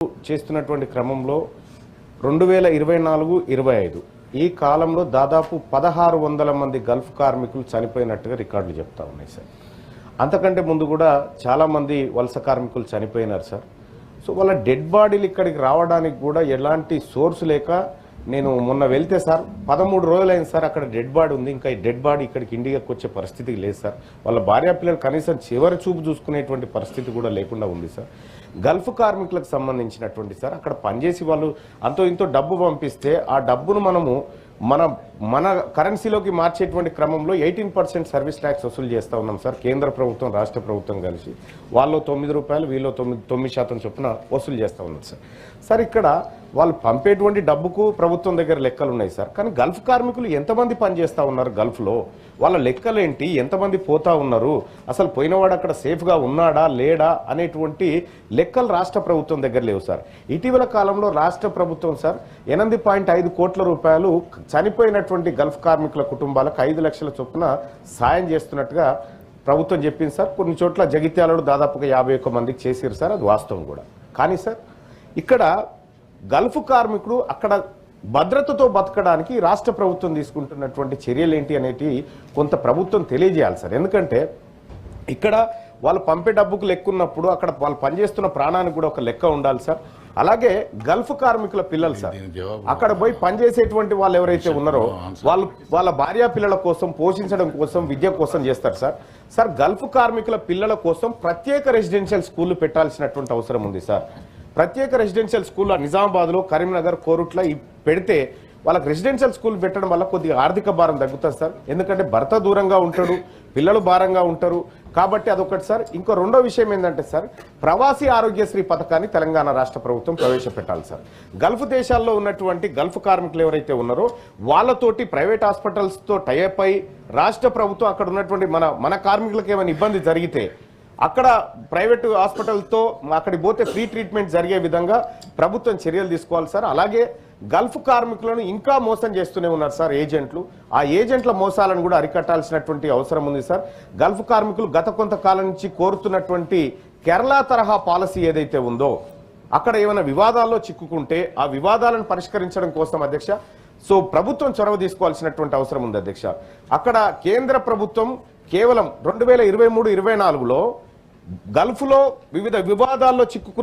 చేస్తున్నటువంటి క్రమంలో 2024-25 ఈ కాలంలో దాదాపు 1600 మంది గల్ఫ్ కార్మికులు చనిపోయినట్టుగా రికార్డులు చెప్తా ఉన్నాయి సార్. అంతకంటే ముందు కూడా చాలా మంది వలస కార్మికులు చనిపోయినారు సార్. సో వాళ్ళ డెడ్ బాడీలు ఇక్కడికి రావడానికి కూడా ఎలాంటి సోర్స్ లేక నేను మొన్న వెళ్తే సార్ 13 రోజులైంది సార్. అక్కడ డెడ్ బాడీ ఉంది, ఇంకా ఈ డెడ్ బాడీ ఇక్కడికి ఇండియాకి వచ్చే పరిస్థితి లేదు సార్. వాళ్ళ భార్య పిల్లలు కనీసం చివరి చూపు చూసుకునేటువంటి పరిస్థితి కూడా లేకుండా ఉంది సార్. గల్ఫ్ కార్మికులకు సంబంధించినటువంటి సార్ అక్కడ పనిచేసి వాళ్ళు అంతో ఇంతో డబ్బు పంపిస్తే ఆ డబ్బును మనము మన కరెన్సీలోకి మార్చేటువంటి క్రమంలో 18% సర్వీస్ ట్యాక్స్ వసూలు చేస్తూ ఉన్నాం సార్. కేంద్ర ప్రభుత్వం రాష్ట్ర ప్రభుత్వం కలిసి వాళ్ళు 9 రూపాయలు వీళ్ళు 9% చొప్పున వసూలు చేస్తూ ఉన్నారు సార్. సార్ ఇక్కడ వాళ్ళు పంపేటువంటి డబ్బుకు ప్రభుత్వం దగ్గర లెక్కలు ఉన్నాయి సార్. కానీ గల్ఫ్ కార్మికులు ఎంతమంది పనిచేస్తూ ఉన్నారు గల్ఫ్లో, వాళ్ళ లెక్కలేంటి, ఎంతమంది పోతా ఉన్నారు, అసలు పోయినవాడు అక్కడ సేఫ్గా ఉన్నాడా లేడా అనేటువంటి లెక్కలు రాష్ట్ర ప్రభుత్వం దగ్గర లేవు సార్. ఇటీవల కాలంలో రాష్ట్ర ప్రభుత్వం సార్ 8.5 కోట్ల రూపాయలు చనిపోయినటువంటి గల్ఫ్ కార్మికుల కుటుంబాలకు 5 లక్షల చొప్పున సాయం చేస్తున్నట్టుగా ప్రభుత్వం చెప్పింది సార్. కొన్ని చోట్ల జగిత్యాలలో దాదాపుగా 51 మందికి చేసారు సార్, అది వాస్తవం కూడా. కానీ సార్ ఇక్కడ గల్ఫ్ కార్మికుడు అక్కడ భద్రతతో బతకడానికి రాష్ట్ర ప్రభుత్వం తీసుకుంటున్నటువంటి చర్యలు ఏంటి అనేటి కొంత ప్రభుత్వం తెలియజేయాలి సార్. ఎందుకంటే ఇక్కడ వాళ్ళు పంపే డబ్బుకు లెక్క ఉన్నప్పుడు అక్కడ వాళ్ళు పనిచేస్తున్న ప్రాణానికి కూడా ఒక లెక్క ఉండాలి సార్. అలాగే గల్ఫ్ కార్మికుల పిల్లలు సార్ అక్కడ పోయి పనిచేసేటువంటి వాళ్ళు ఎవరైతే ఉన్నారో వాళ్ళ భార్య పిల్లల కోసం, పోషించడం కోసం, విద్య కోసం చేస్తారు సార్. సార్ గల్ఫ్ కార్మికుల పిల్లల కోసం ప్రత్యేక రెసిడెన్షియల్ స్కూళ్లు పెట్టాల్సినటువంటి అవసరం ఉంది సార్. ప్రత్యేక రెసిడెన్షియల్ స్కూల్ నిజామాబాద్లో, కరీంనగర్, కోరుట్ల పెడితే వాళ్ళకి రెసిడెన్షియల్ స్కూల్ పెట్టడం వల్ల కొద్దిగా ఆర్థిక భారం తగ్గుతుంది సార్. ఎందుకంటే భర్త దూరంగా ఉంటాడు, పిల్లలు భారంగా ఉంటారు కాబట్టి అదొకటి సార్. ఇంకో రెండో విషయం ఏంటంటే సార్ ప్రవాసీ ఆరోగ్యశ్రీ పథకాన్ని తెలంగాణ రాష్ట్ర ప్రభుత్వం ప్రవేశపెట్టాలి సార్. గల్ఫ్ దేశాల్లో ఉన్నటువంటి గల్ఫ్ కార్మికులు ఎవరైతే ఉన్నారో వాళ్ళతోటి ప్రైవేట్ హాస్పిటల్స్తో టైఅప్ అయి రాష్ట్ర ప్రభుత్వం అక్కడ ఉన్నటువంటి మన కార్మికులకు ఏమైనా ఇబ్బంది జరిగితే అక్కడ ప్రైవేటు హాస్పిటల్తో అక్కడికి పోతే ఫ్రీ ట్రీట్మెంట్ జరిగే విధంగా ప్రభుత్వం చర్యలు తీసుకోవాలి సార్. అలాగే గల్ఫ్ కార్మికులను ఇంకా మోసం చేస్తూనే ఉన్నారు సార్ ఏజెంట్లు. ఆ ఏజెంట్ల మోసాలను కూడా అరికట్టాల్సినటువంటి అవసరం ఉంది సార్. గల్ఫ్ కార్మికులు గత కొంతకాలం నుంచి కోరుతున్నటువంటి కేరళ తరహా పాలసీ ఏదైతే ఉందో అక్కడ ఏమైనా వివాదాల్లో చిక్కుకుంటే ఆ వివాదాలను పరిష్కరించడం కోసం అధ్యక్ష సో ప్రభుత్వం చొరవ తీసుకోవాల్సినటువంటి అవసరం ఉంది అధ్యక్ష. అక్కడ కేంద్ర ప్రభుత్వం కేవలం 2023-24లో గల్ఫ్లో వివిధ వివాదాల్లో చిక్కుకున్న